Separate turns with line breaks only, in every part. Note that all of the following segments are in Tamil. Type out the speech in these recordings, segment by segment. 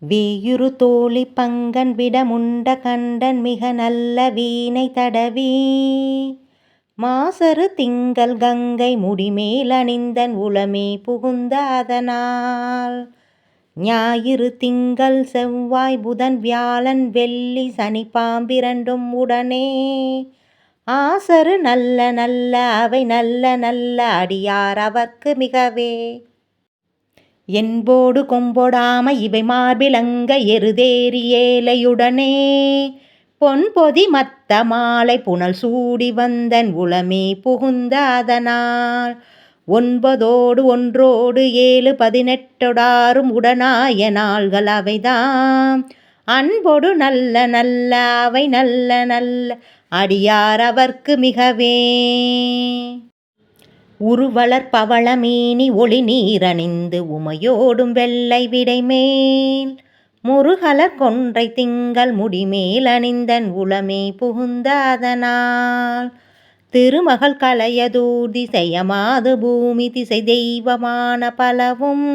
வேயுறு தோழி பங்கன் விடமுண்ட கண்டன் மிக நல்ல வீணை தடவி மாசறு திங்கள் கங்கை முடிமேல் அணிந்தன் உளமே புகுந்த அதனால் ஞாயிறு திங்கள் செவ்வாய் புதன் வியாழன் வெள்ளி சனி பாம்பிரண்டும் உடனே ஆசரு நல்ல நல்ல அவை நல்ல நல்ல அடியார் அவர்க்கு மிகவே என்போடு கொம்பொடாம இவை மார்பிலங்க எருதேறி ஏலையுடனே பொன்பொதி மத்த மாலை புனல் சூடி வந்தன் உளமே புகுந்த அதனால் 9 ஒன்றோடு 7 18 உடனாய நாள்கள் அவைதாம் அன்பொடு நல்ல நல்ல அவை நல்ல நல்ல அடியார் அவர்க்கு மிகவே உருவளர் பவளமேனி ஒளி நீரணிந்து உமையோடும் வெள்ளை விடைமேல் முருகலர் கொன்றை திங்கள் முடிமேல் அணிந்தன் உளமே புகுந்த அதனால் திருமகள் கலையதூர் திசையமாது பூமி திசை தெய்வமான பலவும்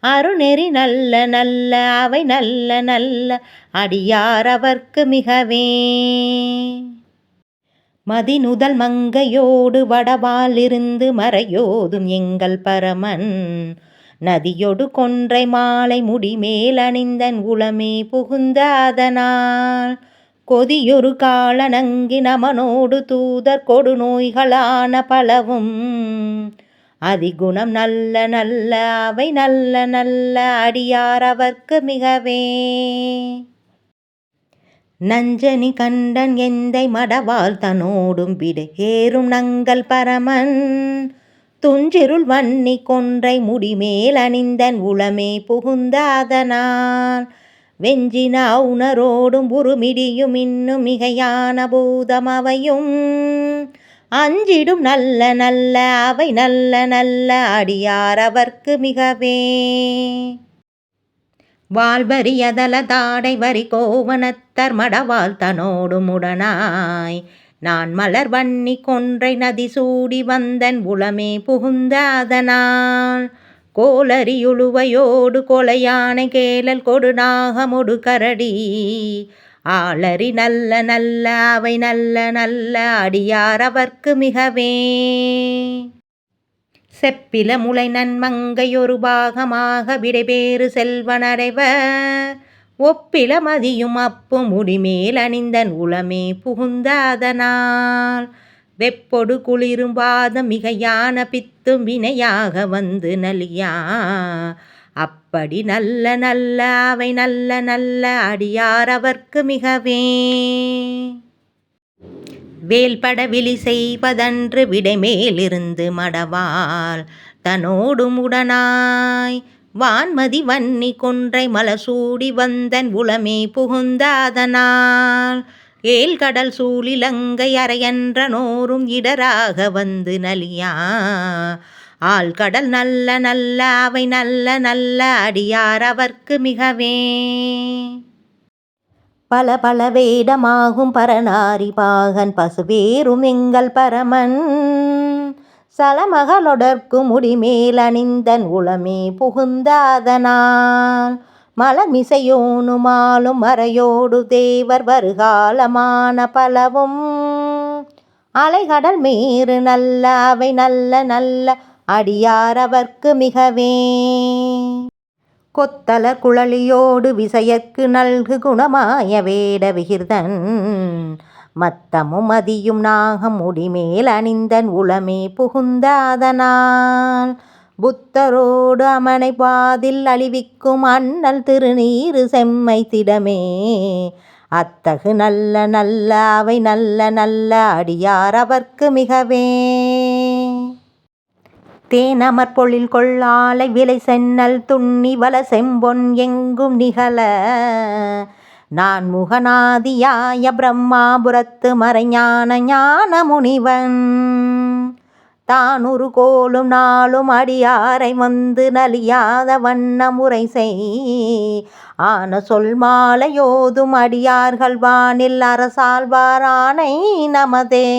அருநெறி நல்ல நல்ல அவை நல்ல நல்ல அடியார் அவர்க்கு மிகவே மதிநுதல் மங்கையோடு வடவாலிருந்து மறையோதும் எங்கள் பரமன் நதியொடு கொன்றை மாலை முடிமேல் அணிந்தன் உளமே புகுந்த அதனால் கொதியொரு காலனங்கி நமனோடு தூதர் கொடு நோய்களான பலவும் அதிகுணம் நல்ல நல்ல அவை நல்ல நல்ல அடியார் அவர்க்கு மிகவே நஞ்சனி கண்டன் எந்தை மடவாள் தனோடும் விடையேறும் நங்கள் பரமன் துஞ்சிருள் வன்னி கொன்றை முடிமேல் அணிந்தன் உளமே புகுந்த அதனால் வெஞ்சின உணரோடும் உருமிடியும் இன்னும் மிகையான பூதம் அவையும் அஞ்சிடும் நல்ல நல்ல அவை நல்ல நல்ல அடியார் அவர்க்கு மிகவே வாழ்வரி அதல தாடை வரி கோவணத்தர் மடவாள் தனோடும் உடனாய் நான் மலர் வன்னி கொன்றை நதி சூடி வந்தன் உளமே புகுந்த அதனால் கோலரியுழுவையோடு கொலையானை கேளல் கொடு நாகமொடு கரடி ஆளரி நல்ல நல்ல அவை நல்ல நல்ல அடியார் அவர்க்கு மிகவே செப்பில முளை நன்மங்கையொரு பாகமாக விடைபேறு செல்வனடைவர் ஒப்பில மதியும் அப்பு முடிமேல் அணிந்தன் உளமே புகுந்த அதனால் வெப்பொடு குளிரும் பாதம் மிகையான பித்தும் வினையாக வந்து நலியா அப்படி நல்ல நல்ல அவை நல்ல நல்ல அடியார் அவர்க்கு மிகவே வேல்பட விழி செய்வதன்று விடைமேலிருந்து மடவாள் தனோடும் உடனாய் வான்மதி வன்னி கொன்றை மலசூடி வந்தன் உளமே புகுந்த அதனால் ஏழ்கடல் சூழிலங்கை அரையன்ற நோரும் இடராக வந்து நலியா ஆழ்கடல் நல்ல நல்ல அவை நல்ல நல்ல அடியார் அவர்க்கு மிகவே பல பல வேடமாகும் பரநாரி பாகன் பசுவேறும் எங்கள் பரமன் சலமகளொடர்க்கு முடிமேல் அணிந்தன் உளமே புகுந்த அதனால் மலமிசையோனுமாலும் மறையோடு தேவர் வருகாலமான பலவும் அலைகடல் மேறு நல்ல அவை நல்ல நல்ல அடியார் அவர்க்கு மிகவே கொத்தலர் குழலியோடு விசையற்கு நல்கு குணமாய வேட விகிர்தன் மத்தமும் மதியும் நாகம் முடிமேல் அணிந்தன் உளமே புகுந்த அதனால் புத்தரோடு அமனை பாதில் அழிவிக்கும் அண்ணல் திருநீறு செம்மை திடமே அத்தகு நல்ல நல்ல அவை நல்ல நல்ல அடியார் அவர்க்கு மிகவே தேனமர் பொழில் கொள்ளாலை விலை சென்னல் துண்ணி வல செம்பொன் எங்கும் நிகழ நான் முகநாதியாய பிரம்மாபுரத்து மறைஞான ஞான முனிவன் தானுரு கோலும் நாளும் அடியாரை வந்து நலியாத வண்ண முறை செய் ஆன சொல் மாலையோதும் அடியார்கள் வானில் அரசாழ்வாரானை நமதே.